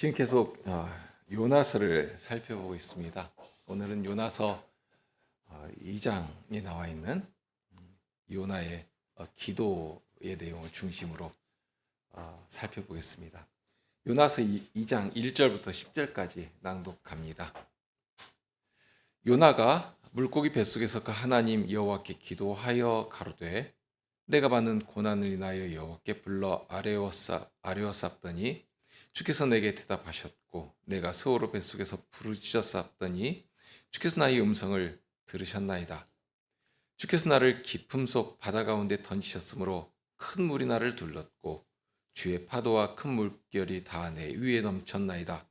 지금 계속 요나서를 살펴보고 있습니다. 오늘은 요나서 2장에 나와 있는 요나의 기도의 내용을 중심으로 살펴보겠습니다. 요나서 2장 1절부터 10절까지 낭독합니다. 요나가 물고기 뱃속에서 그 하나님 여호와께 기도하여 가로되 내가 받는 고난을 인하여 여호와께 불러 아뢰었사옵더니 주께서 내게 대답하셨고 내가 스오르 뱃속에서 부르짖었사옵더니 주께서 나의 음성을 들으셨나이다. 주께서 나를 깊음 속 바다 가운데 던지셨으므로 큰 물이 나를 둘렀고 주의 파도와 큰 물결이 다 내 위에 넘쳤나이다.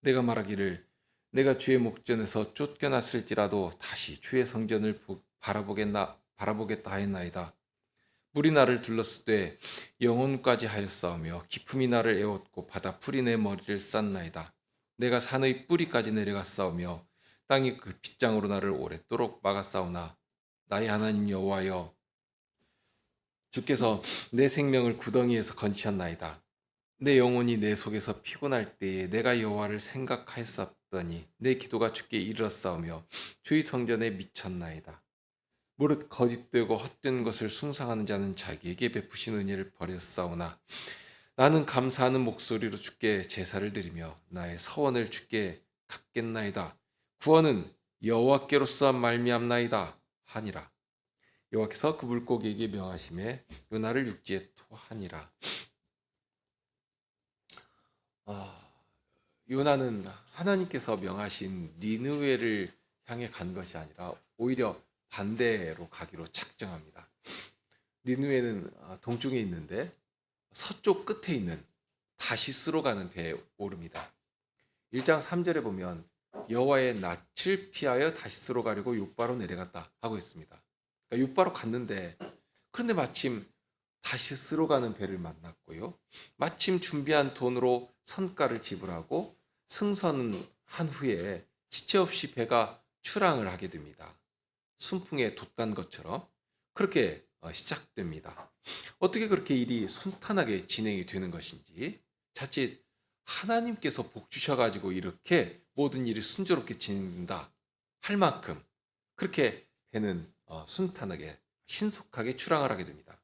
내가 말하기를 내가 주의 목전에서 쫓겨났을지라도 다시 주의 성전을 바라보겠다 하였나이다. 물이 나를 둘렀을 때 영혼까지 하였사오며 깊음이 나를 에웠고 바다 풀이 내 머리를 쌌나이다. 내가 산의 뿌리까지 내려갔사오며 땅이 그 빗장으로 나를 오랫도록 막았사오나 나의 하나님 여호와여 주께서 내 생명을 구덩이에서 건지셨나이다. 내 영혼이 내 속에서 피곤할 때에 내가 여호와를 생각하였사오더니 내 기도가 주께 이르렀사오며 주의 성전에 미쳤나이다. 무릇 거짓되고 헛된 것을 숭상하는 자는 자기에게 베푸신 은혜를 버렸사오나 나는 감사하는 목소리로 주께 제사를 드리며 나의 서원을 주께 갚겠나이다. 구원은 여호와께로서 말미암나이다 하니라. 여호와께서 그 물고기에게 명하심에 요나를 육지에 토하니라. 요나는 하나님께서 명하신 니느웨를 향해 간 것이 아니라 오히려 반대로 가기로 작정합니다. 니느웨는 동쪽에 있는데 서쪽 끝에 있는 다시스로 가는 배에 오릅니다. 1장 3절에 보면 여호와의 낯을 피하여 다시스로 가려고 욥바로 내려갔다 하고 있습니다. 그러니까 욥바로 갔는데 그런데 마침 다시스로 가는 배를 만났고요. 마침 준비한 돈으로 선가를 지불하고 승선한 후에 지체 없이 배가 출항을 하게 됩니다. 순풍에 돛단 것처럼 그렇게 시작됩니다. 어떻게 그렇게 일이 순탄하게 진행이 되는 것인지 자칫 하나님께서 복 주셔가지고 이렇게 모든 일이 순조롭게 진행된다 할 만큼 그렇게 배는 순탄하게 신속하게 출항을 하게 됩니다.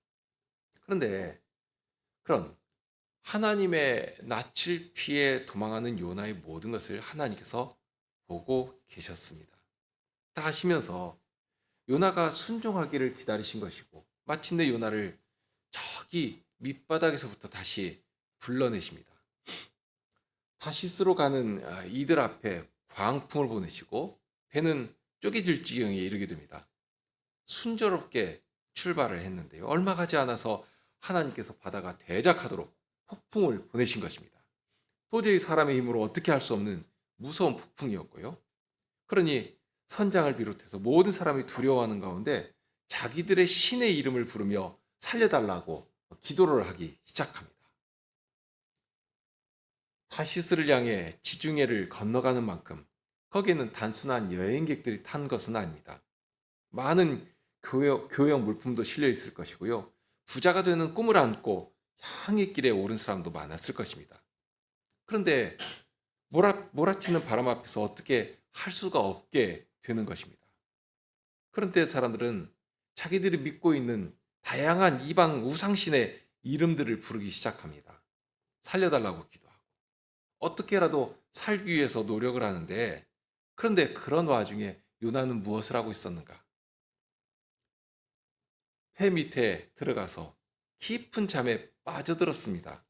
그런데 그런 하나님의 낯을 피해 도망하는 요나의 모든 것을 하나님께서 보고 계셨습니다. 다 하시면서 요나가 순종하기를 기다리신 것이고 마침내 요나를 저기 밑바닥에서부터 다시 불러내십니다. 다시스로 가는 이들 앞에 광풍을 보내시고 배는 쪼개질 지경에 이르게 됩니다. 순조롭게 출발을 했는데요. 얼마 가지 않아서 하나님께서 바다가 대작하도록 폭풍을 보내신 것입니다. 도저히 사람의 힘으로 어떻게 할 수 없는 무서운 폭풍이었고요. 그러니 선장을 비롯해서 모든 사람이 두려워하는 가운데 자기들의 신의 이름을 부르며 살려달라고 기도를 하기 시작합니다. 타시스를 향해 지중해를 건너가는 만큼 거기에는 단순한 여행객들이 탄 것은 아닙니다. 많은 교역 물품도 실려 있을 것이고요. 부자가 되는 꿈을 안고 향의 길에 오른 사람도 많았을 것입니다. 그런데 몰아치는 바람 앞에서 어떻게 할 수가 없게 되는 것입니다. 그런데 사람들은 자기들이 믿고 있는 다양한 이방 우상신의 이름들을 부르기 시작합니다. 살려달라고 기도하고 어떻게라도 살기 위해서 노력을 하는데 그런데 그런 와중에 요나는 무엇을 하고 있었는가? 배 밑에 들어가서 깊은 잠에 빠져들었습니다.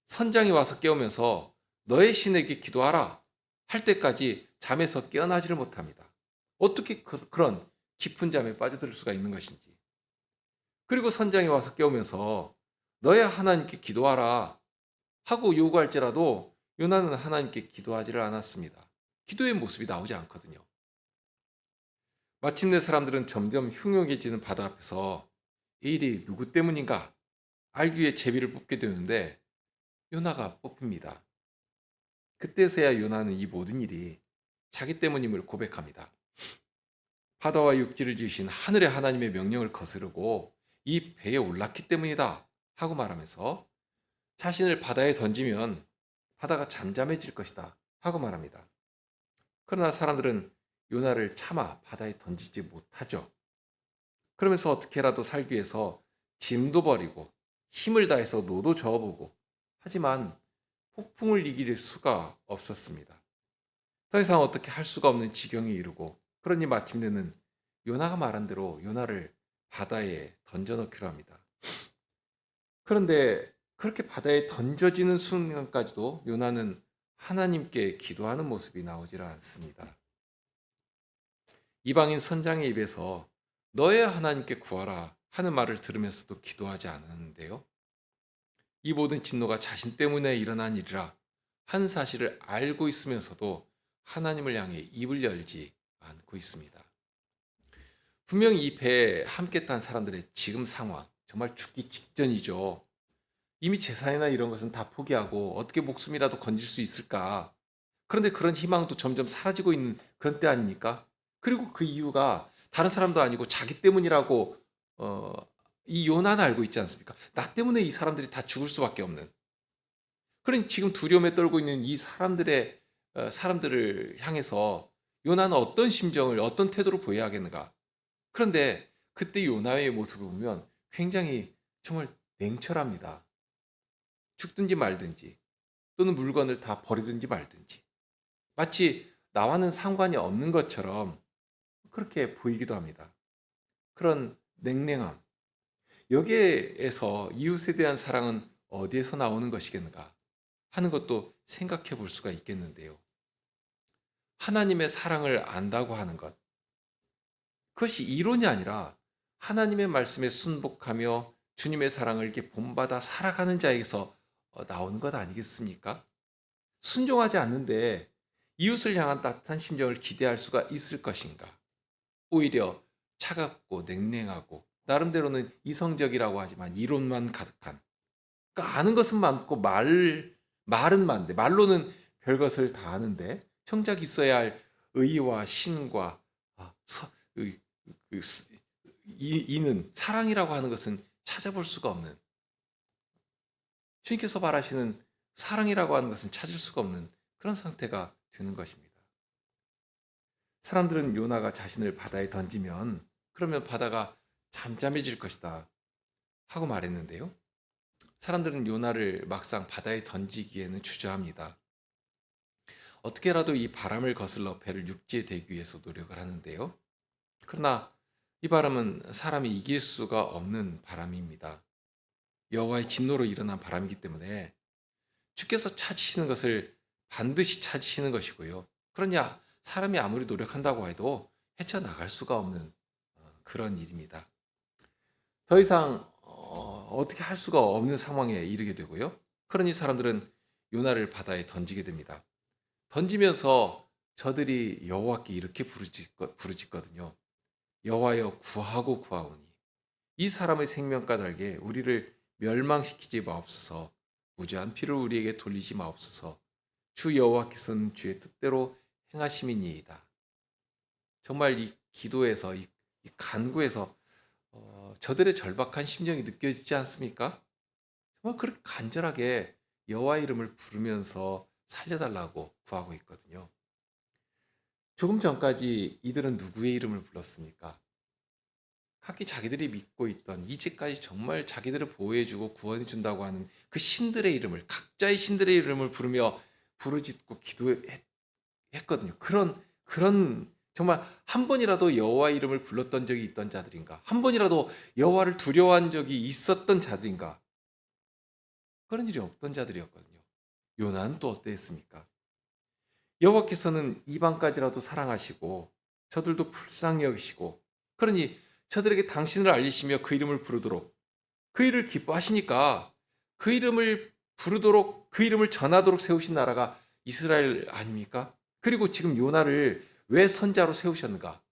선장이 와서 깨우면서 너의 신에게 기도하라 할 때까지 잠에서 깨어나지를 못합니다. 어떻게 그런 깊은 잠에 빠져들 수가 있는 것인지. 그리고 선장이 와서 깨우면서 너의 하나님께 기도하라 하고 요구할지라도 요나는 하나님께 기도하지를 않았습니다. 기도의 모습이 나오지 않거든요. 마침내 사람들은 점점 흉흉해지는 바다 앞에서 이 일이 누구 때문인가 알기 위해 제비를 뽑게 되는데 요나가 뽑힙니다. 그때서야 요나는 이 모든 일이 자기 때문임을 고백합니다. 바다와 육지를 지으신 하늘의 하나님의 명령을 거스르고 이 배에 올랐기 때문이다 하고 말하면서 자신을 바다에 던지면 바다가 잠잠해질 것이다 하고 말합니다. 그러나 사람들은 요나를 참아 바다에 던지지 못하죠. 그러면서 어떻게라도 살기 위해서 짐도 버리고 힘을 다해서 노도 저어보고, 하지만 폭풍을 이길 수가 없었습니다. 더 이상 어떻게 할 수가 없는 지경에 이르고, 그러니 마침내는 요나가 말한 대로 요나를 바다에 던져넣기로 합니다. 그런데 그렇게 바다에 던져지는 순간까지도 요나는 하나님께 기도하는 모습이 나오질 않습니다. 이방인 선장의 입에서 너의 하나님께 구하라 하는 말을 들으면서도 기도하지 않았는데요. 이 모든 진노가 자신 때문에 일어난 일이라 한 사실을 알고 있으면서도 하나님을 향해 입을 열지 않고 있습니다. 분명히 이 배에 함께 탄 사람들의 지금 상황, 정말 죽기 직전이죠. 이미 재산이나 이런 것은 다 포기하고 어떻게 목숨이라도 건질 수 있을까? 그런데 그런 희망도 점점 사라지고 있는 그런 때 아닙니까? 그리고 그 이유가 다른 사람도 아니고 자기 때문이라고 어, 이 요나는 알고 있지 않습니까? 나 때문에 이 사람들이 다 죽을 수밖에 없는. 그러니 지금 두려움에 떨고 있는 이 사람들을 향해서 요나는 어떤 심정을, 어떤 태도로 보여야겠는가? 그런데 그때 요나의 모습을 보면 굉장히 정말 냉철합니다. 죽든지 말든지, 또는 물건을 다 버리든지 말든지, 마치 나와는 상관이 없는 것처럼 그렇게 보이기도 합니다. 그런 냉랭함, 여기에서 이웃에 대한 사랑은 어디에서 나오는 것이겠는가 하는 것도 생각해 볼 수가 있겠는데요. 하나님의 사랑을 안다고 하는 것, 그것이 이론이 아니라 하나님의 말씀에 순복하며 주님의 사랑을 이렇게 본받아 살아가는 자에게서 나오는 것 아니겠습니까? 순종하지 않는데 이웃을 향한 따뜻한 심정을 기대할 수가 있을 것인가? 오히려 차갑고 냉랭하고 나름대로는 이성적이라고 하지만 이론만 가득한, 그러니까 아는 것은 많고 말은 많은데, 말로는 별것을 다 아는데 정작 있어야 할 의와 신과 의- 그 이는 사랑이라고 하는 것은 찾아볼 수가 없는, 주님께서 바라시는 사랑이라고 하는 것은 찾을 수가 없는 그런 상태가 되는 것입니다. 사람들은 요나가 자신을 바다에 던지면 그러면 바다가 잠잠해질 것이다 하고 말했는데요. 사람들은 요나를 막상 바다에 던지기에는 주저합니다. 어떻게라도 이 바람을 거슬러 배를 육지에 대기 위해서 노력을 하는데요. 그러나 이 바람은 사람이 이길 수가 없는 바람입니다. 여호와의 진노로 일어난 바람이기 때문에 주께서 찾으시는 것을 반드시 찾으시는 것이고요. 그러냐 사람이 아무리 노력한다고 해도 헤쳐나갈 수가 없는 그런 일입니다. 더 이상 어떻게 할 수가 없는 상황에 이르게 되고요. 그러니 사람들은 요나를 바다에 던지게 됩니다. 던지면서 저들이 여호와께 이렇게 부르짖거든요. 여호와여 구하고 구하오니 이 사람의 생명과 달게 우리를 멸망시키지 마옵소서. 무죄한 피를 우리에게 돌리지 마옵소서. 주 여호와께서는 주의 뜻대로 행하심이니이다. 정말 이 기도에서 이 간구에서 저들의 절박한 심정이 느껴지지 않습니까? 정말 그렇게 간절하게 여호와 이름을 부르면서 살려달라고 구하고 있거든요. 조금 전까지 이들은 누구의 이름을 불렀습니까? 각기 자기들이 믿고 있던, 이제까지 정말 자기들을 보호해주고 구원해준다고 하는 그 신들의 이름을, 각자의 신들의 이름을 부르며 부르짖고 기도했거든요. 그런 정말 한 번이라도 여호와 이름을 불렀던 적이 있던 자들인가? 한 번이라도 여호와를 두려워한 적이 있었던 자들인가? 그런 일이 없던 자들이었거든요. 요나는 또 어땠습니까? 여호와께서는 이방까지라도 사랑하시고 저들도 불쌍히 여기시고, 그러니 저들에게 당신을 알리시며 그 이름을 부르도록, 그 일을 기뻐하시니까 그 이름을 부르도록, 그 이름을 전하도록 세우신 나라가 이스라엘 아닙니까? 그리고 지금 요나를 왜 선자로 세우셨는가?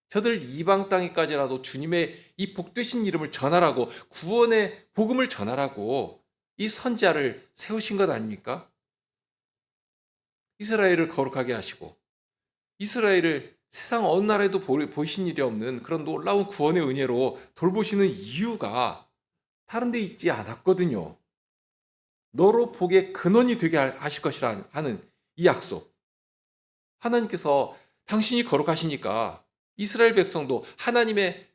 저들 이방 땅에까지라도 주님의 이 복되신 이름을 전하라고, 구원의 복음을 전하라고 이 선자를 세우신 것 아닙니까? 이스라엘을 거룩하게 하시고 이스라엘을 세상 어느 나라에도 보이신 일이 없는 그런 놀라운 구원의 은혜로 돌보시는 이유가 다른 데 있지 않았거든요. 너로 복의 근원이 되게 하실 것이라 하는 이 약속. 하나님께서 당신이 거룩하시니까 이스라엘 백성도 하나님의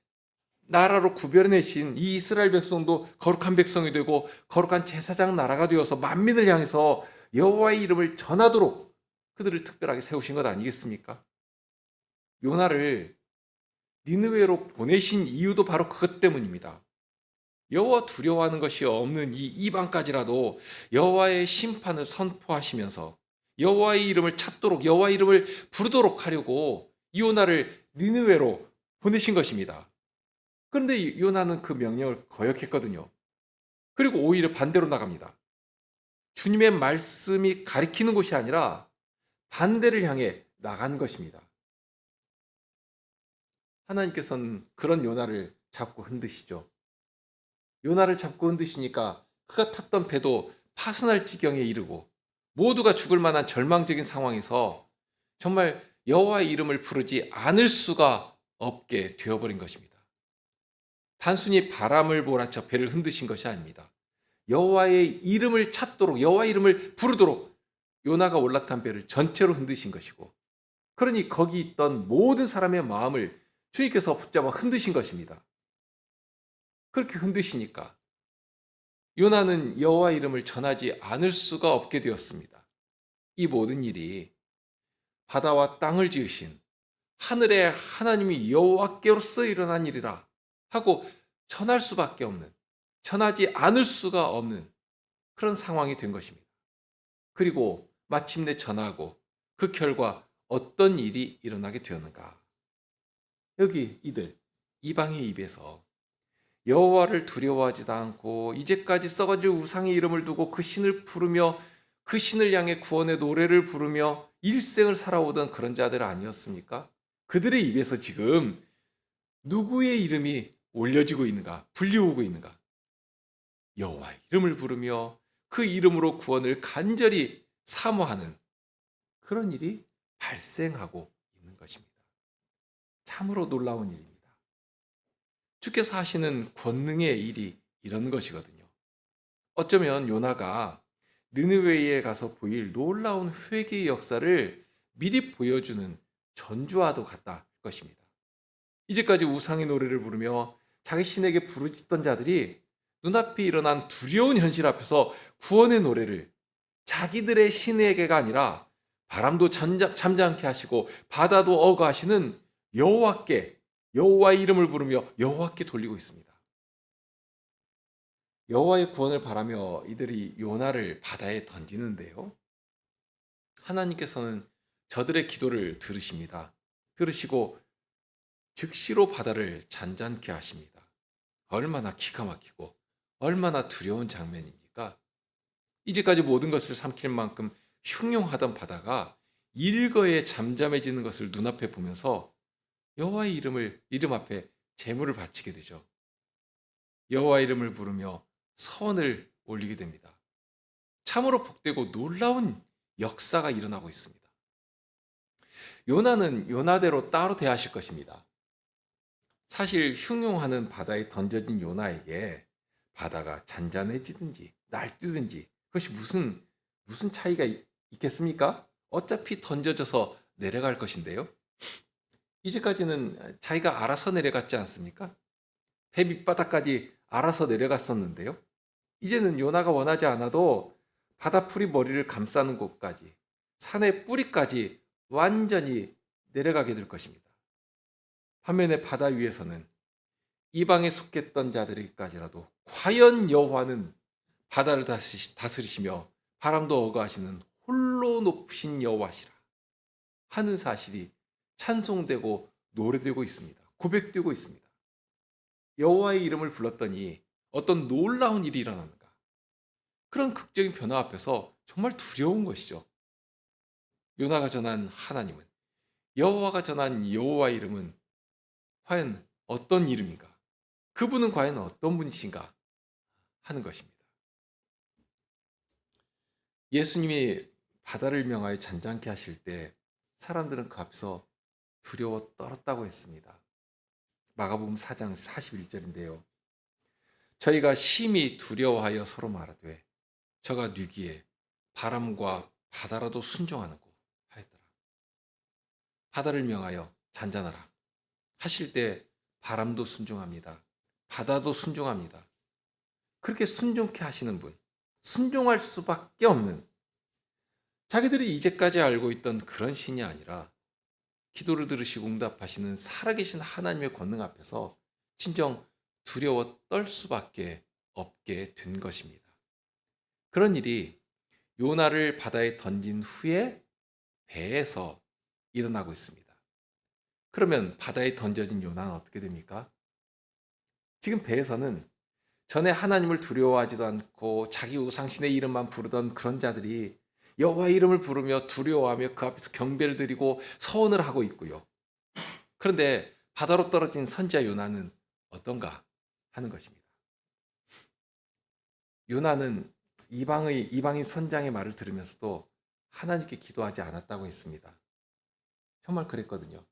나라로 구별해내신 이 이스라엘 백성도 거룩한 백성이 되고 거룩한 제사장 나라가 되어서 만민을 향해서 여호와의 이름을 전하도록 그들을 특별하게 세우신 것 아니겠습니까? 요나를 니느웨로 보내신 이유도 바로 그것 때문입니다. 여호와 두려워하는 것이 없는 이 이방까지라도 여호와의 심판을 선포하시면서 여호와의 이름을 찾도록 여호와의 이름을 부르도록 하려고 요나를 니느웨로 보내신 것입니다. 그런데 요나는 그 명령을 거역했거든요. 그리고 오히려 반대로 나갑니다. 주님의 말씀이 가리키는 곳이 아니라 반대를 향해 나간 것입니다. 하나님께서는 그런 요나를 잡고 흔드시죠. 요나를 잡고 흔드시니까 그가 탔던 배도 파손할 지경에 이르고 모두가 죽을 만한 절망적인 상황에서 정말 여호와의 이름을 부르지 않을 수가 없게 되어버린 것입니다. 단순히 바람을 몰아쳐 배를 흔드신 것이 아닙니다. 여호와의 이름을 찾도록 여호와의 이름을 부르도록 요나가 올라탄 배를 전체로 흔드신 것이고, 그러니 거기 있던 모든 사람의 마음을 주님께서 붙잡아 흔드신 것입니다. 그렇게 흔드시니까 요나는 여호와 이름을 전하지 않을 수가 없게 되었습니다. 이 모든 일이 바다와 땅을 지으신 하늘의 하나님이 여호와께로서 일어난 일이라 하고 전할 수밖에 없는, 전하지 않을 수가 없는 그런 상황이 된 것입니다. 그리고 마침내 전하고 그 결과 어떤 일이 일어나게 되었는가? 여기 이들 이방의 입에서 여호와를 두려워하지도 않고 이제까지 썩어질 우상의 이름을 두고 그 신을 부르며 그 신을 향해 구원의 노래를 부르며 일생을 살아오던 그런 자들 아니었습니까? 그들의 입에서 지금 누구의 이름이 올려지고 있는가? 불리우고 있는가? 여호와의 이름을 부르며 그 이름으로 구원을 간절히 사모하는 그런 일이 발생하고 있는 것입니다. 참으로 놀라운 일입니다. 주께서 하시는 권능의 일이 이런 것이거든요. 어쩌면 요나가 느느웨에 가서 보일 놀라운 회개의 역사를 미리 보여주는 전주와도 같다 할 것입니다. 이제까지 우상의 노래를 부르며 자기 신에게 부르짖던 자들이 눈앞에 일어난 두려운 현실 앞에서 구원의 노래를 자기들의 신에게가 아니라 바람도 잠잠케 하시고 바다도 어거하시는 여호와께, 여호와의 이름을 부르며 여호와께 돌리고 있습니다. 여호와의 구원을 바라며 이들이 요나를 바다에 던지는데요, 하나님께서는 저들의 기도를 들으십니다. 들으시고 즉시로 바다를 잔잔케 하십니다. 얼마나 기가 막히고 얼마나 두려운 장면입니까? 이제까지 모든 것을 삼킬 만큼 흉흉하던 바다가 일거에 잠잠해지는 것을 눈앞에 보면서 여호와의 이름 앞에 제물을 바치게 되죠. 여호와 이름을 부르며 선을 올리게 됩니다. 참으로 복되고 놀라운 역사가 일어나고 있습니다. 요나는 요나대로 따로 대하실 것입니다. 사실 흉흉하는 바다에 던져진 요나에게 바다가 잔잔해지든지 날뛰든지 그것이 무슨 차이가 있겠습니까? 어차피 던져져서 내려갈 것인데요. 이제까지는 자기가 알아서 내려갔지 않습니까? 배 밑바닥까지 알아서 내려갔었는데요. 이제는 요나가 원하지 않아도 바다풀이 머리를 감싸는 곳까지, 산의 뿌리까지 완전히 내려가게 될 것입니다. 반면에 바다 위에서는 이방에 속했던 자들이까지라도 과연 여호와는 바다를 다스리시며 바람도 어거하시는 홀로 높으신 여호와시라 하는 사실이 찬송되고 노래되고 있습니다. 고백되고 있습니다. 여호와의 이름을 불렀더니 어떤 놀라운 일이 일어나는가? 그런 극적인 변화 앞에서 정말 두려운 것이죠. 요나가 전한 하나님은, 여호와가 전한 여호와의 이름은 과연 어떤 이름인가? 그분은 과연 어떤 분이신가? 하는 것입니다. 예수님이 바다를 명하여 잔잔케 하실 때 사람들은 그 앞에서 두려워 떨었다고 했습니다. 마가복음 4장 41절인데요. 저희가 심히 두려워하여 서로 말하되 저가 뉘기에 바람과 바다라도 순종하는고 하였더라. 바다를 명하여 잔잔하라 하실 때 바람도 순종합니다. 바다도 순종합니다. 그렇게 순종케 하시는 분, 순종할 수밖에 없는, 자기들이 이제까지 알고 있던 그런 신이 아니라 기도를 들으시고 응답하시는 살아계신 하나님의 권능 앞에서 진정 두려워 떨 수밖에 없게 된 것입니다. 그런 일이 요나를 바다에 던진 후에 배에서 일어나고 있습니다. 그러면 바다에 던져진 요나는 어떻게 됩니까? 지금 배에서는 전에 하나님을 두려워하지도 않고 자기 우상신의 이름만 부르던 그런 자들이 여호와의 이름을 부르며 두려워하며 그 앞에서 경배를 드리고 서원을 하고 있고요. 그런데 바다로 떨어진 선지자 요나는 어떤가 하는 것입니다. 요나는 이방인 선장의 말을 들으면서도 하나님께 기도하지 않았다고 했습니다. 정말 그랬거든요.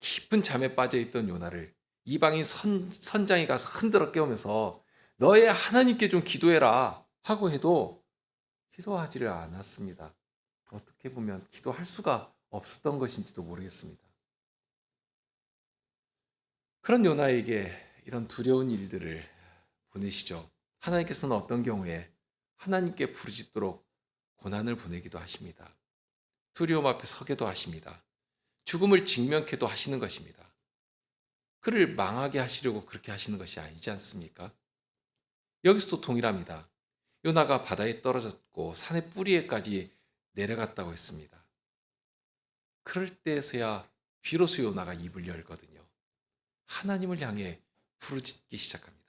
깊은 잠에 빠져있던 요나를 이방인 선장이 가서 흔들어 깨우면서 너의 하나님께 좀 기도해라 하고 해도 기도하지를 않았습니다. 어떻게 보면 기도할 수가 없었던 것인지도 모르겠습니다. 그런 요나에게 이런 두려운 일들을 보내시죠. 하나님께서는 어떤 경우에 하나님께 부르짖도록 고난을 보내기도 하십니다. 두려움 앞에 서게도 하십니다. 죽음을 직면케도 하시는 것입니다. 그를 망하게 하시려고 그렇게 하시는 것이 아니지 않습니까? 여기서도 동일합니다. 요나가 바다에 떨어졌고 산의 뿌리에까지 내려갔다고 했습니다. 그럴 때에서야 비로소 요나가 입을 열거든요. 하나님을 향해 부르짖기 시작합니다.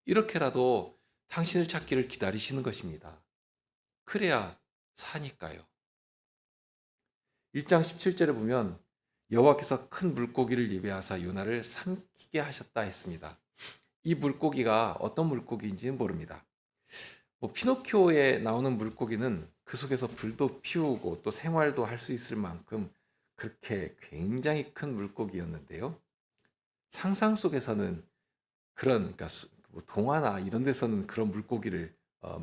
이렇게라도 당신을 찾기를 기다리시는 것입니다. 그래야 사니까요. 1장 17절에 보면 여호와께서 큰 물고기를 예배하사 요나를 삼키게 하셨다 했습니다. 이 물고기가 어떤 물고기인지는 모릅니다. 피노키오에 나오는 물고기는 그 속에서 불도 피우고 또 생활도 할 수 있을 만큼 그렇게 굉장히 큰 물고기였는데요. 상상 속에서는 그러니까 동화나 이런 데서는 그런 물고기를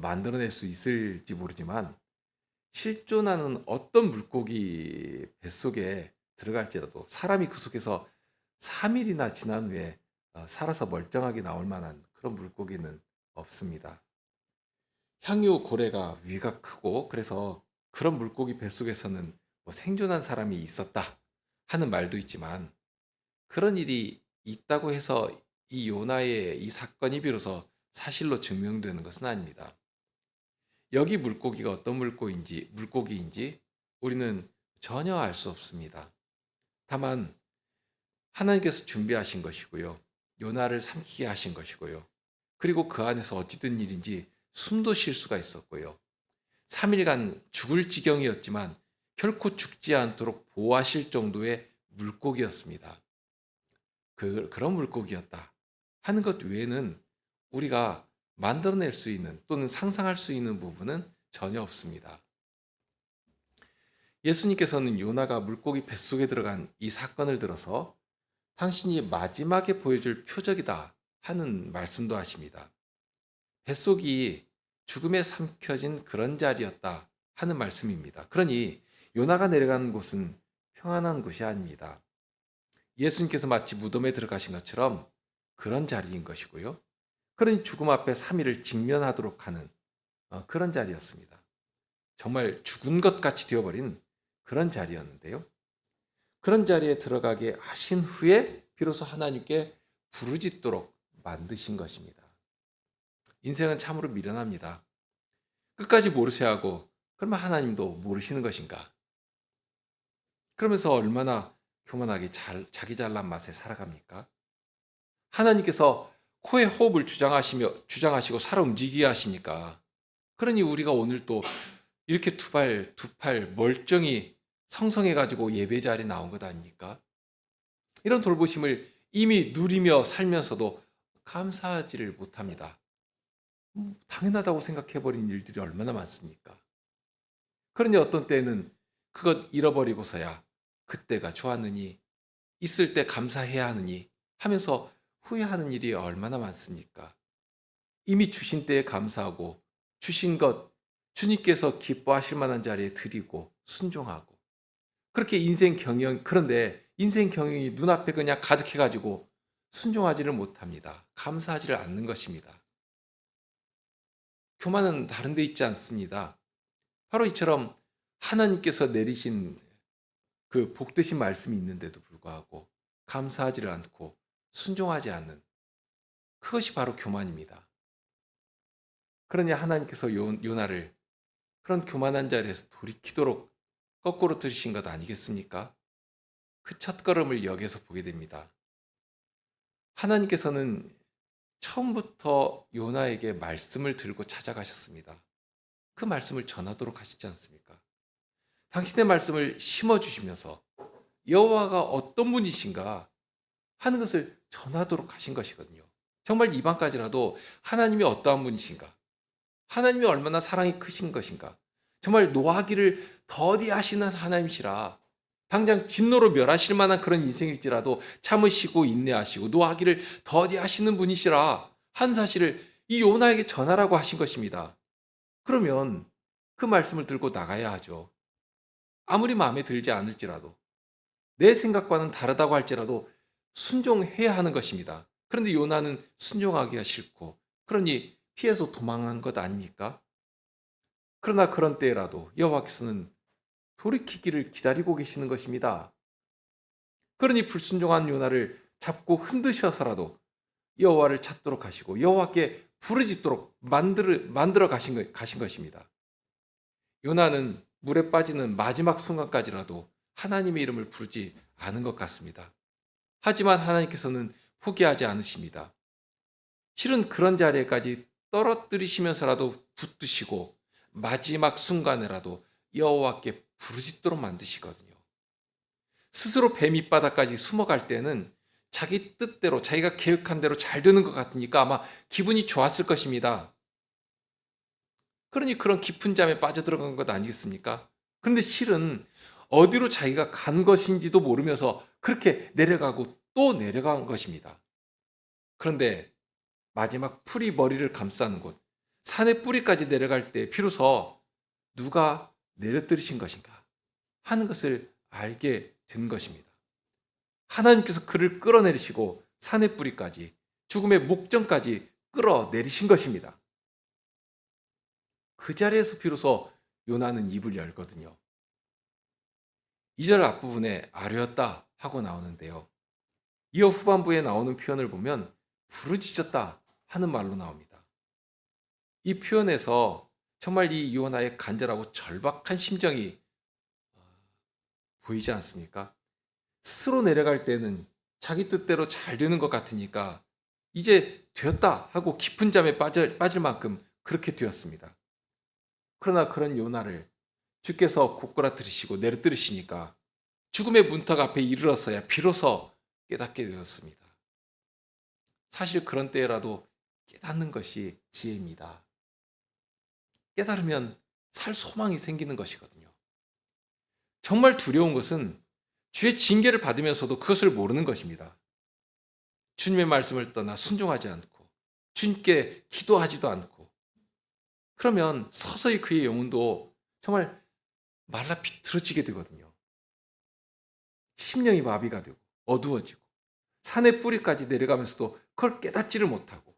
만들어낼 수 있을지 모르지만 실존하는 어떤 물고기 뱃속에 들어갈지라도 사람이 그 속에서 3일이나 지난 후에 살아서 멀쩡하게 나올 만한 그런 물고기는 없습니다. 향유 고래가 위가 크고 그래서 그런 물고기 뱃속에서는 생존한 사람이 있었다 하는 말도 있지만 그런 일이 있다고 해서 이 요나의 이 사건이 비로소 사실로 증명되는 것은 아닙니다. 여기 물고기가 어떤 물고기인지 우리는 전혀 알 수 없습니다. 다만 하나님께서 준비하신 것이고요. 요나를 삼키게 하신 것이고요. 그리고 그 안에서 어찌된 일인지 숨도 쉴 수가 있었고요. 3일간 죽을 지경이었지만 결코 죽지 않도록 보호하실 정도의 물고기였습니다. 그런 물고기였다 하는 것 외에는 우리가 만들어낼 수 있는 또는 상상할 수 있는 부분은 전혀 없습니다. 예수님께서는 요나가 물고기 뱃속에 들어간 이 사건을 들어서 당신이 마지막에 보여줄 표적이다 하는 말씀도 하십니다. 뱃속이 죽음에 삼켜진 그런 자리였다 하는 말씀입니다. 그러니 요나가 내려가는 곳은 평안한 곳이 아닙니다. 예수님께서 마치 무덤에 들어가신 것처럼 그런 자리인 것이고요. 그러니 죽음 앞에 3일을 직면하도록 하는 그런 자리였습니다. 정말 죽은 것 같이 되어버린 그런 자리였는데요. 그런 자리에 들어가게 하신 후에 비로소 하나님께 부르짖도록 만드신 것입니다. 인생은 참으로 미련합니다. 끝까지 모르셔야 하고 그러면 하나님도 모르시는 것인가? 그러면서 얼마나 교만하게 자기 잘난 맛에 살아갑니까? 하나님께서 코에 호흡을 주장하시고 살아 움직이게 하시니까 그러니 우리가 오늘 또 이렇게 두 팔 멀쩡히 성성해가지고 예배 자리에 나온 것 아닙니까? 이런 돌보심을 이미 누리며 살면서도 감사하지를 못합니다. 당연하다고 생각해버린 일들이 얼마나 많습니까? 그러니 어떤 때는 그것 잃어버리고서야 그때가 좋았느니 있을 때 감사해야 하느니 하면서 후회하는 일이 얼마나 많습니까? 이미 주신 때에 감사하고 주신 것 주님께서 기뻐하실 만한 자리에 드리고 순종하고 그렇게 그런데 인생 경영이 눈앞에 그냥 가득해가지고 순종하지를 못합니다. 감사하지를 않는 것입니다. 교만은 다른 데 있지 않습니다. 바로 이처럼 하나님께서 내리신 그 복되신 말씀이 있는데도 불구하고 감사하지를 않고 순종하지 않는 그것이 바로 교만입니다. 그러니 하나님께서 요나를 그런 교만한 자리에서 돌이키도록 거꾸로 들으신 것 아니겠습니까? 그 첫걸음을 여기서 보게 됩니다. 하나님께서는 처음부터 요나에게 말씀을 들고 찾아가셨습니다. 그 말씀을 전하도록 하시지 않습니까? 당신의 말씀을 심어주시면서 여호와가 어떤 분이신가 하는 것을 전하도록 하신 것이거든요. 정말 이방까지라도 하나님이 어떠한 분이신가, 하나님이 얼마나 사랑이 크신 것인가, 정말 노하기를 더디하시는 하나님이시라 당장 진노로 멸하실 만한 그런 인생일지라도 참으시고 인내하시고 노하기를 더디하시는 분이시라 한 사실을 이 요나에게 전하라고 하신 것입니다. 그러면 그 말씀을 들고 나가야 하죠. 아무리 마음에 들지 않을지라도 내 생각과는 다르다고 할지라도 순종해야 하는 것입니다. 그런데 요나는 순종하기가 싫고 그러니 피해서 도망한 것 아닙니까? 그러나 그런 때라도 여호와께서는 돌이키기를 기다리고 계시는 것입니다. 그러니 불순종한 요나를 잡고 흔드셔서라도 여호와를 찾도록 하시고 여호와께 부르짖도록 만들어 가신 것입니다. 요나는 물에 빠지는 마지막 순간까지라도 하나님의 이름을 부르지 않은 것 같습니다. 하지만 하나님께서는 포기하지 않으십니다. 실은 그런 자리에까지 떨어뜨리시면서라도 붙드시고 마지막 순간에라도 여호와께 부르짖도록 만드시거든요. 스스로 배 밑바닥까지 숨어갈 때는 자기 뜻대로 자기가 계획한 대로 잘 되는 것 같으니까 아마 기분이 좋았을 것입니다. 그러니 그런 깊은 잠에 빠져들어간 것 아니겠습니까? 그런데 실은 어디로 자기가 간 것인지도 모르면서 그렇게 내려가고 또 내려간 것입니다. 그런데 마지막 풀이 머리를 감싸는 곳, 산의 뿌리까지 내려갈 때 비로소 누가 내려뜨리신 것인가 하는 것을 알게 된 것입니다. 하나님께서 그를 끌어내리시고 산의 뿌리까지 죽음의 목전까지 끌어내리신 것입니다. 그 자리에서 비로소 요나는 입을 열거든요. 2절 앞부분에 아뢰었다 하고 나오는데요. 이어 후반부에 나오는 표현을 보면 부르짖었다 하는 말로 나옵니다. 이 표현에서 정말 이 요나의 간절하고 절박한 심정이 보이지 않습니까? 스스로 내려갈 때는 자기 뜻대로 잘 되는 것 같으니까 이제 되었다 하고 깊은 잠에 빠질 만큼 그렇게 되었습니다. 그러나 그런 요나를 주께서 고꾸라뜨리시고 내려뜨리시니까 죽음의 문턱 앞에 이르러서야 비로소 깨닫게 되었습니다. 사실 그런 때라도 깨닫는 것이 지혜입니다. 깨달으면 살 소망이 생기는 것이거든요. 정말 두려운 것은 주의 징계를 받으면서도 그것을 모르는 것입니다. 주님의 말씀을 떠나 순종하지 않고 주님께 기도하지도 않고 그러면 서서히 그의 영혼도 정말 말라 비틀어지게 되거든요. 심령이 마비가 되고 어두워지고 산의 뿌리까지 내려가면서도 그걸 깨닫지를 못하고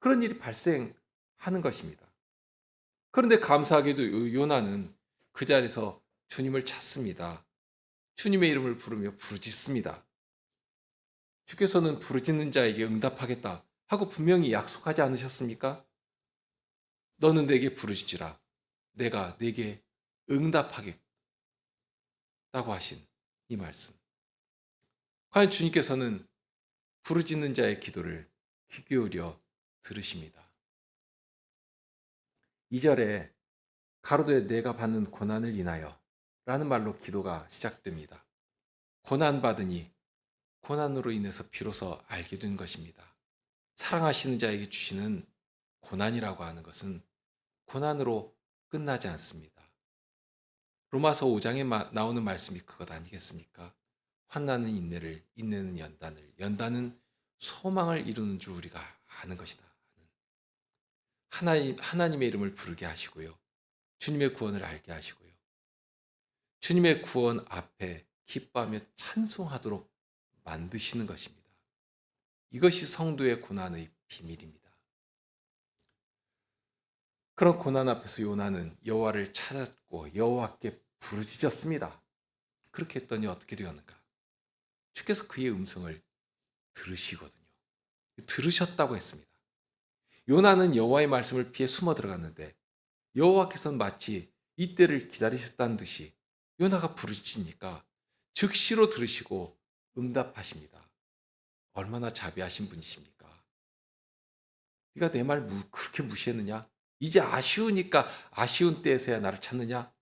그런 일이 발생하는 것입니다. 그런데 감사하게도 요나는 그 자리에서 주님을 찾습니다. 주님의 이름을 부르며 부르짖습니다. 주께서는 부르짖는 자에게 응답하겠다 하고 분명히 약속하지 않으셨습니까? 너는 내게 부르짖으라. 내가 내게 응답하겠다고 하신 이 말씀. 과연 주님께서는 부르짖는 자의 기도를 귀 기울여 들으십니다. 2절에 가로되 내가 받는 고난을 인하여 라는 말로 기도가 시작됩니다. 고난받으니 고난으로 인해서 비로소 알게 된 것입니다. 사랑하시는 자에게 주시는 고난이라고 하는 것은 고난으로 끝나지 않습니다. 로마서 5장에 나오는 말씀이 그것 아니겠습니까? 환난은 인내를, 인내는 연단을, 연단은 소망을 이루는 줄 우리가 아는 것이다. 하나님의 이름을 부르게 하시고요. 주님의 구원을 알게 하시고요. 주님의 구원 앞에 기뻐하며 찬송하도록 만드시는 것입니다. 이것이 성도의 고난의 비밀입니다. 그런 고난 앞에서 요나는 여호와를 찾았고 여호와께 부르짖었습니다. 그렇게 했더니 어떻게 되었는가? 주께서 그의 음성을 들으시거든요. 들으셨다고 했습니다. 요나는 여호와의 말씀을 피해 숨어 들어갔는데 여호와께서는 마치 이때를 기다리셨다는 듯이 요나가 부르짖으니까 즉시로 들으시고 응답하십니다. 얼마나 자비하신 분이십니까? 네가 내 말 그렇게 무시했느냐? 이제 아쉬우니까 아쉬운 때에서야 나를 찾느냐?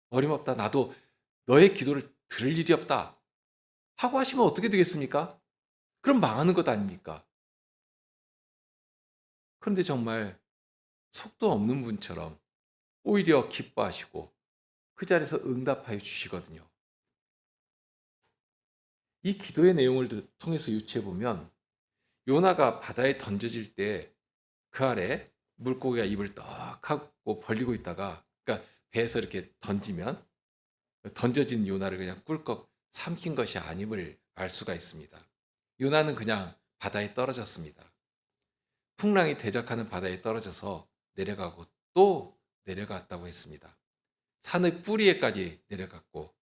어림없다. 나도 너의 기도를 들을 일이 없다. 하고 하시면 어떻게 되겠습니까? 그럼 망하는 것 아닙니까? 그런데 정말 속도 없는 분처럼 오히려 기뻐하시고 그 자리에서 응답하여 주시거든요. 이 기도의 내용을 통해서 유추해 보면 요나가 바다에 던져질 때 그 아래 물고기가 입을 떡 하고 벌리고 있다가, 그러니까 배에서 이렇게 던지면 던져진 요나를 그냥 꿀꺽 삼킨 것이 아님을 알 수가 있습니다. 요나는 그냥 바다에 떨어졌습니다. 풍랑이 대적하는 바다에 떨어져서 내려가고 또 내려갔다고 했습니다. 산의 뿌리에까지 내려갔고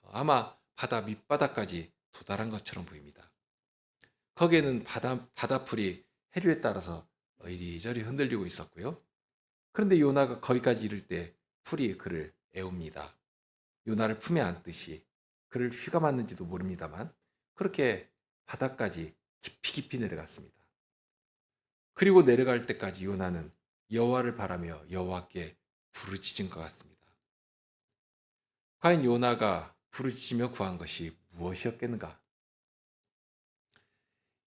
아마 바다 밑바닥까지 도달한 것처럼 보입니다. 거기에는 바다풀이 해류에 따라서 이리저리 흔들리고 있었고요. 그런데 요나가 거기까지 이를 때 풀이 그를 애웁니다. 요나를 품에 안듯이 그를 휘감았는지도 모릅니다만 그렇게 바다까지 깊이 내려갔습니다. 그리고 내려갈 때까지 요나는 여호와를 바라며 여호와께 부르짖은 것 같습니다. 과연 요나가 부르짖으며 구한 것이 무엇이었겠는가?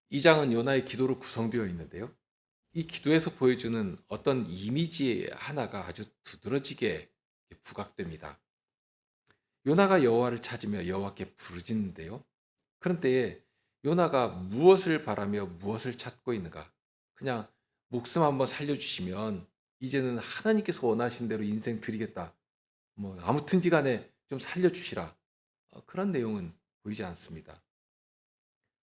이 장은 요나의 기도로 구성되어 있는데요. 이 기도에서 보여주는 어떤 이미지 하나가 아주 두드러지게 부각됩니다. 요나가 여호와를 찾으며 여호와께 부르짖는데요. 그런 때에 요나가 무엇을 바라며 무엇을 찾고 있는가? 그냥 목숨 한번 살려주시면 이제는 하나님께서 원하신 대로 인생 드리겠다. 뭐 아무튼지 간에 좀 살려주시라. 그런 내용은 보이지 않습니다.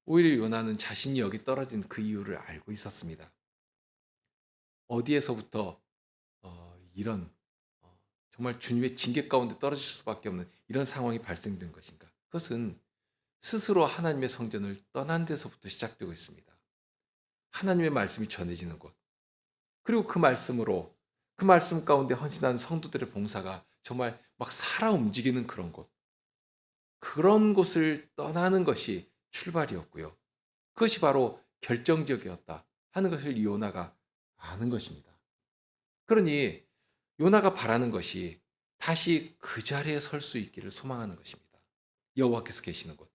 오히려 요나는 자신이 여기 떨어진 그 이유를 알고 있었습니다. 어디에서부터 이런 정말 주님의 징계 가운데 떨어질 수밖에 없는 이런 상황이 발생된 것인가? 그것은 스스로 하나님의 성전을 떠난 데서부터 시작되고 있습니다. 하나님의 말씀이 전해지는 곳, 그리고 그 말씀으로 그 말씀 가운데 헌신한 성도들의 봉사가 정말 막 살아 움직이는 그런 곳, 그런 곳을 떠나는 것이 출발이었고요. 그것이 바로 결정적이었다 하는 것을 요나가 아는 것입니다. 그러니 요나가 바라는 것이 다시 그 자리에 설 수 있기를 소망하는 것입니다. 여호와께서 계시는 곳,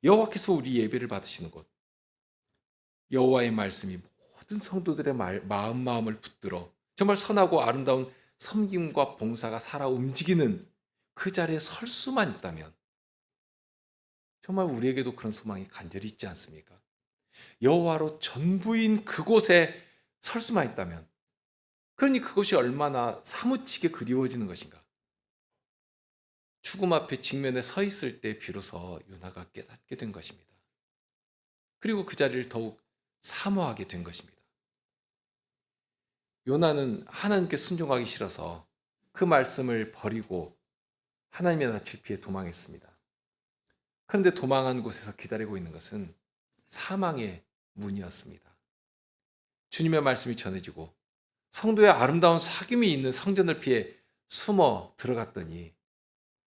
여호와께서 우리 예배를 받으시는 곳, 여호와의 말씀이 모든 성도들의 마음을 붙들어 정말 선하고 아름다운 섬김과 봉사가 살아 움직이는 그 자리에 설 수만 있다면 정말 우리에게도 그런 소망이 간절히 있지 않습니까? 여호와로 전부인 그곳에 설 수만 있다면, 그러니 그것이 얼마나 사무치게 그리워지는 것인가. 죽음 앞에 직면에 서 있을 때 비로소 요나가 깨닫게 된 것입니다. 그리고 그 자리를 더욱 사모하게 된 것입니다. 요나는 하나님께 순종하기 싫어서 그 말씀을 버리고 하나님의 낯을 피해 도망했습니다. 그런데 도망한 곳에서 기다리고 있는 것은 사망의 문이었습니다. 주님의 말씀이 전해지고 성도의 아름다운 사귐이 있는 성전을 피해 숨어 들어갔더니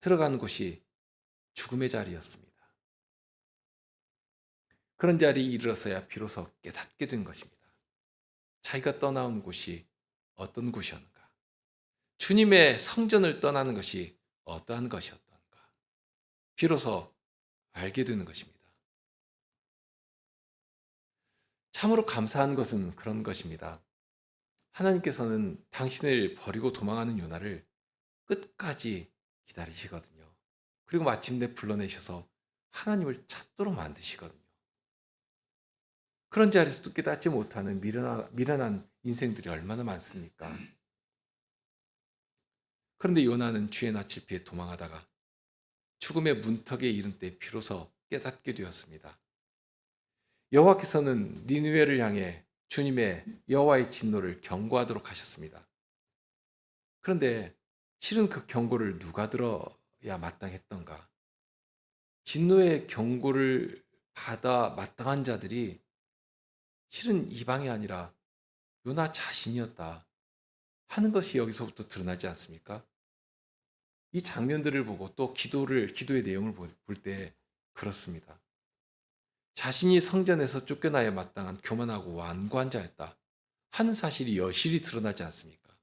들어가는 곳이 죽음의 자리였습니다. 그런 자리에 이르러서야 비로소 깨닫게 된 것입니다. 자기가 떠나온 곳이 어떤 곳이었는가? 주님의 성전을 떠나는 것이 어떠한 것이었던가? 비로소 알게 되는 것입니다. 참으로 감사한 것은 그런 것입니다. 하나님께서는 당신을 버리고 도망하는 요나를 끝까지 기다리시거든요. 그리고 마침내 불러내셔서 하나님을 찾도록 만드시거든요. 그런 자리에서도 깨닫지 못하는 미련한 인생들이 얼마나 많습니까? 그런데 요나는 주의 낯을 피해 도망하다가 죽음의 문턱에 이른 때 비로소 깨닫게 되었습니다. 여호와께서는 니느웨를 향해 주님의 여호와의 진노를 경고하도록 하셨습니다. 그런데 실은 그 경고를 누가 들어야 마땅했던가? 진노의 경고를 받아 마땅한 자들이 실은 이방이 아니라 요나 자신이었다 하는 것이 여기서부터 드러나지 않습니까? 이 장면들을 보고 또 기도의 내용을 볼 때 그렇습니다. 자신이 성전에서 쫓겨나야 마땅한 교만하고 완고한 자였다 하는 사실이 여실히 드러나지 않습니까?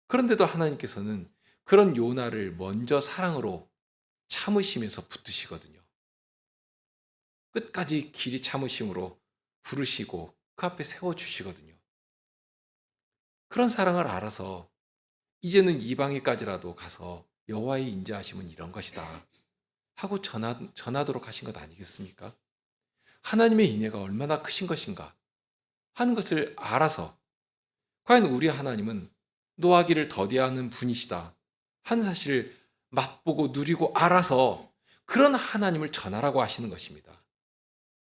그런데도 하나님께서는 그런 요나를 먼저 사랑으로 참으시면서 붙드시거든요. 끝까지 길이 참으심으로 부르시고 그 앞에 세워주시거든요. 그런 사랑을 알아서 이제는 이방인까지라도 가서 여호와의 인자하심은 이런 것이다 하고 전하도록 하신 것 아니겠습니까? 하나님의 인애가 얼마나 크신 것인가 하는 것을 알아서 과연 우리 하나님은 노하기를 더디하는 분이시다 하는 사실을 맛보고 누리고 알아서 그런 하나님을 전하라고 하시는 것입니다.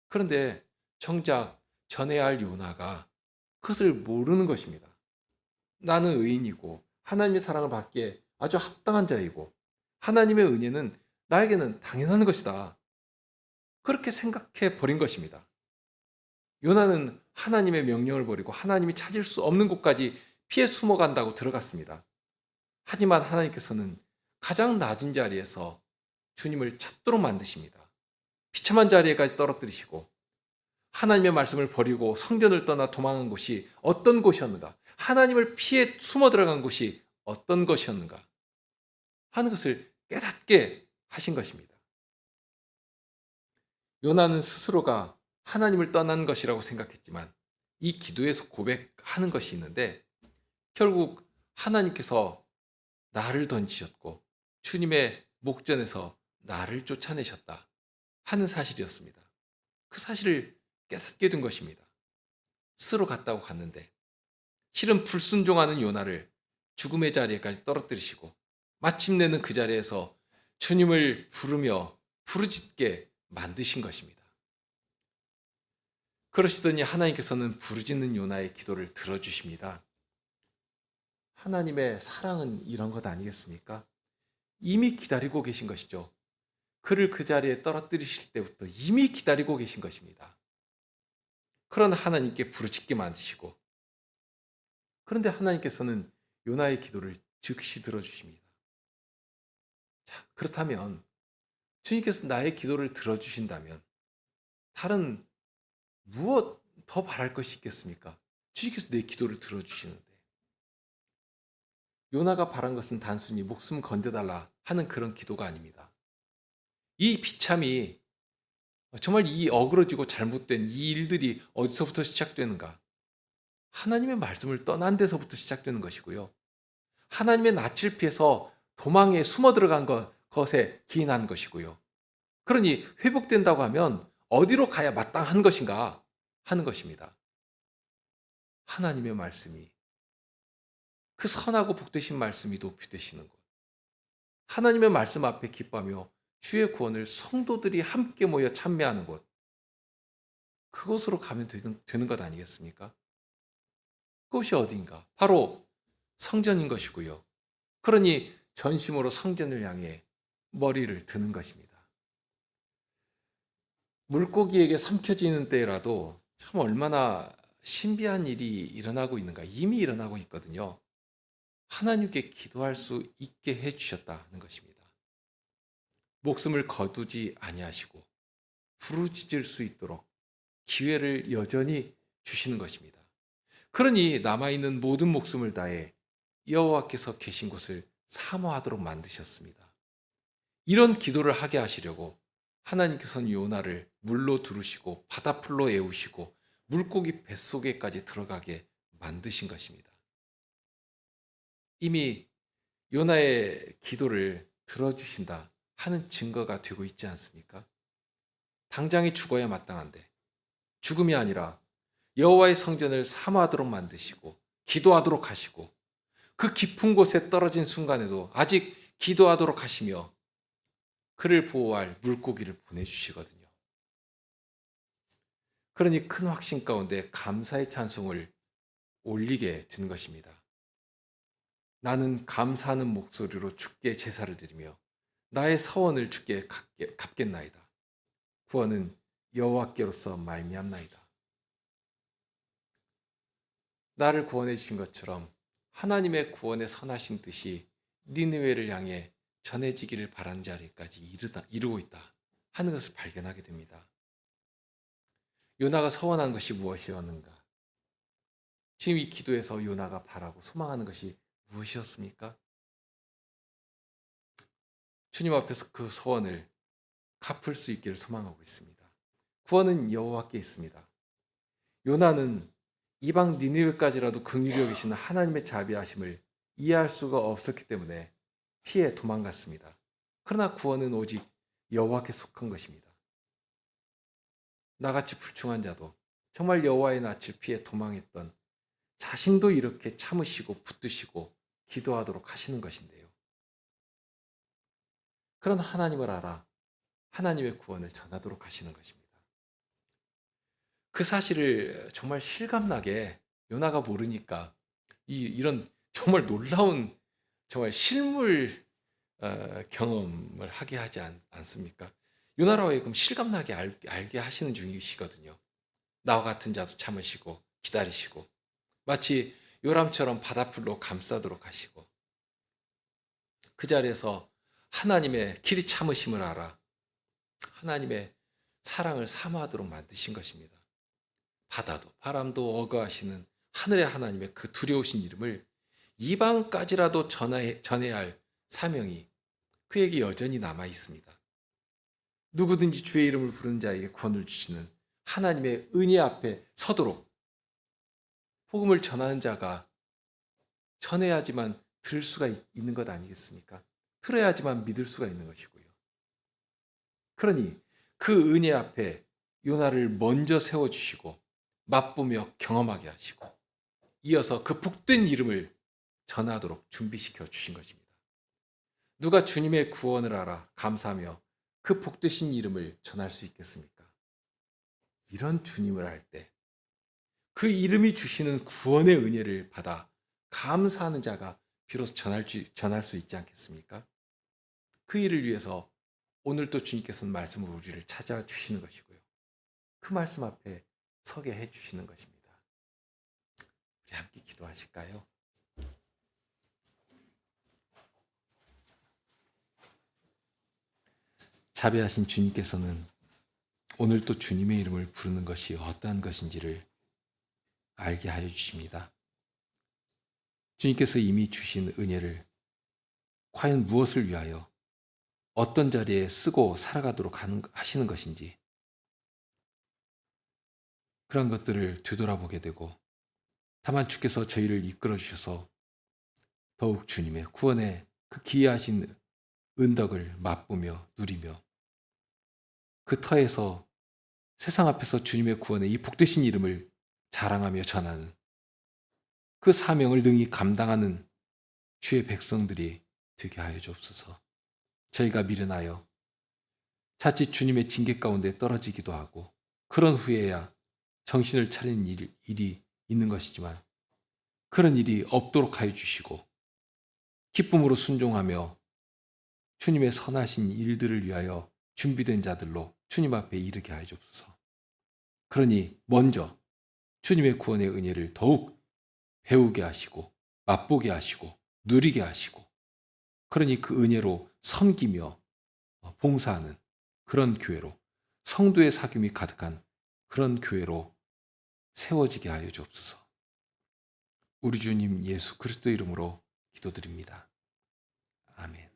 그런데 정작 전해야 할 요나가 그것을 모르는 것입니다. 나는 의인이고 하나님의 사랑을 받기에 아주 합당한 자이고 하나님의 은혜는 나에게는 당연한 것이다. 그렇게 생각해 버린 것입니다. 요나는 하나님의 명령을 버리고 하나님이 찾을 수 없는 곳까지 피해 숨어간다고 들어갔습니다. 하지만 하나님께서는 가장 낮은 자리에서 주님을 찾도록 만드십니다. 비참한 자리에까지 떨어뜨리시고 하나님의 말씀을 버리고 성전을 떠나 도망한 곳이 어떤 곳이었는가? 하나님을 피해 숨어 들어간 곳이 어떤 것이었는가? 하는 것을 깨닫게 하신 것입니다. 요나는 스스로가 하나님을 떠난 것이라고 생각했지만 이 기도에서 고백하는 것이 있는데 결국 하나님께서 나를 던지셨고 주님의 목전에서 나를 쫓아내셨다 하는 사실이었습니다. 그 사실을 깨닫게 된 것입니다. 스스로 갔다고 갔는데 실은 불순종하는 요나를 죽음의 자리에까지 떨어뜨리시고 마침내는 그 자리에서 주님을 부르며 부르짖게 만드신 것입니다. 그러시더니 하나님께서는 부르짖는 요나의 기도를 들어주십니다. 하나님의 사랑은 이런 것 아니겠습니까? 이미 기다리고 계신 것이죠. 그를 그 자리에 떨어뜨리실 때부터 이미 기다리고 계신 것입니다. 그런 하나님께 부르짖게 만드시고 그런데 하나님께서는 요나의 기도를 즉시 들어주십니다. 자, 그렇다면 주님께서 나의 기도를 들어주신다면 다른 무엇 더 바랄 것이 있겠습니까? 주님께서 내 기도를 들어주시는데 요나가 바란 것은 단순히 목숨 건져달라 하는 그런 기도가 아닙니다. 이 비참이 정말 이 어그러지고 잘못된 이 일들이 어디서부터 시작되는가? 하나님의 말씀을 떠난 데서부터 시작되는 것이고요. 하나님의 낯을 피해서 도망에 숨어 들어간 것에 기인한 것이고요. 그러니 회복된다고 하면 어디로 가야 마땅한 것인가 하는 것입니다. 하나님의 말씀이 그 선하고 복되신 말씀이 높이 되시는 곳. 하나님의 말씀 앞에 기뻐하며 주의 구원을 성도들이 함께 모여 찬미하는 곳. 그곳으로 가면 되는 것 아니겠습니까? 그것이 어딘가? 바로 성전인 것이고요. 그러니 전심으로 성전을 향해 머리를 드는 것입니다. 물고기에게 삼켜지는 때라도 참 얼마나 신비한 일이 일어나고 있는가. 이미 일어나고 있거든요. 하나님께 기도할 수 있게 해주셨다는 것입니다. 목숨을 거두지 아니하시고 부르짖을 수 있도록 기회를 여전히 주시는 것입니다. 그러니 남아있는 모든 목숨을 다해 여호와께서 계신 곳을 사모하도록 만드셨습니다. 이런 기도를 하게 하시려고 하나님께서는 요나를 물로 두르시고 바다풀로 에우시고 물고기 뱃속에까지 들어가게 만드신 것입니다. 이미 요나의 기도를 들어주신다 하는 증거가 되고 있지 않습니까? 당장에 죽어야 마땅한데 죽음이 아니라 여호와의 성전을 사모하도록 만드시고 기도하도록 하시고 그 깊은 곳에 떨어진 순간에도 아직 기도하도록 하시며 그를 보호할 물고기를 보내주시거든요. 그러니 큰 확신 가운데 감사의 찬송을 올리게 된 것입니다. 나는 감사하는 목소리로 주께 제사를 드리며 나의 서원을 주께 갚겠나이다. 구원은 여호와께로서 말미암나이다. 나를 구원해 주신 것처럼 하나님의 구원의 선하신 뜻이 니느웨를 향해 전해지기를 바라는 자리까지 이루고 있다 하는 것을 발견하게 됩니다. 요나가 서원한 것이 무엇이었는가? 지금 이 기도에서 요나가 바라고 소망하는 것이 무엇이었습니까? 주님 앞에서 그 소원을 갚을 수 있기를 소망하고 있습니다. 구원은 여호와께 있습니다. 요나는 이방 니느웨까지라도 긍휼히 여기시는 하나님의 자비하심을 이해할 수가 없었기 때문에 피해 도망갔습니다. 그러나 구원은 오직 여호와께 속한 것입니다. 나같이 불충한 자도 정말 여호와의 낯을 피해 도망했던 자신도 이렇게 참으시고 붙드시고 기도하도록 하시는 것인데요. 그런 하나님을 알아 하나님의 구원을 전하도록 하시는 것입니다. 그 사실을 정말 실감나게 요나가 모르니까 이런 정말 놀라운 정말 실물 경험을 하게 하지 않습니까? 요나로 하여금 실감나게 알게 하시는 중이시거든요. 나와 같은 자도 참으시고 기다리시고 마치 요람처럼 바다풀로 감싸도록 하시고 그 자리에서 하나님의 길이 참으심을 알아 하나님의 사랑을 사모하도록 만드신 것입니다. 바다도 바람도 어거하시는 하늘의 하나님의 그 두려우신 이름을 이방까지라도 전해야 할 사명이 그에게 여전히 남아 있습니다. 누구든지 주의 이름을 부르는 자에게 구원을 주시는 하나님의 은혜 앞에 서도록 복음을 전하는 자가 전해야지만 들을 수가 있는 것 아니겠습니까? 들어야지만 믿을 수가 있는 것이고요. 그러니 그 은혜 앞에 요나를 먼저 세워주시고 맛보며 경험하게 하시고 이어서 그 복된 이름을 전하도록 준비시켜 주신 것입니다. 누가 주님의 구원을 알아 감사하며 그 복되신 이름을 전할 수 있겠습니까? 이런 주님을 알 때 그 이름이 주시는 구원의 은혜를 받아 감사하는 자가 비로소 전할 수 있지 않겠습니까? 그 일을 위해서 오늘 또 주님께서는 말씀으로 우리를 찾아주시는 것이고요. 그 말씀 앞에 서게 해주시는 것입니다. 우리 함께 기도하실까요? 자비하신 주님께서는 오늘 또 주님의 이름을 부르는 것이 어떠한 것인지를 알게 하여 주십니다. 주님께서 이미 주신 은혜를 과연 무엇을 위하여 어떤 자리에 쓰고 살아가도록 하시는 것인지 그런 것들을 되돌아보게 되고 다만 주께서 저희를 이끌어 주셔서 더욱 주님의 구원의 그 기이하신 은덕을 맛보며 누리며 그 터에서 세상 앞에서 주님의 구원의 이 복되신 이름을 자랑하며 전하는 그 사명을 능히 감당하는 주의 백성들이 되게 하여 주옵소서. 저희가 미련하여 자칫 주님의 징계 가운데 떨어지기도 하고 그런 후에야 정신을 차리는 일이 있는 것이지만 그런 일이 없도록 하여 주시고 기쁨으로 순종하며 주님의 선하신 일들을 위하여 준비된 자들로 주님 앞에 이르게 하여 주옵소서. 그러니 먼저 주님의 구원의 은혜를 더욱 배우게 하시고 맛보게 하시고 누리게 하시고 그러니 그 은혜로 섬기며 봉사하는 그런 교회로 성도의 사귐이 가득한 그런 교회로 세워지게 하여 주옵소서. 우리 주님 예수 그리스도 이름으로 기도드립니다. 아멘.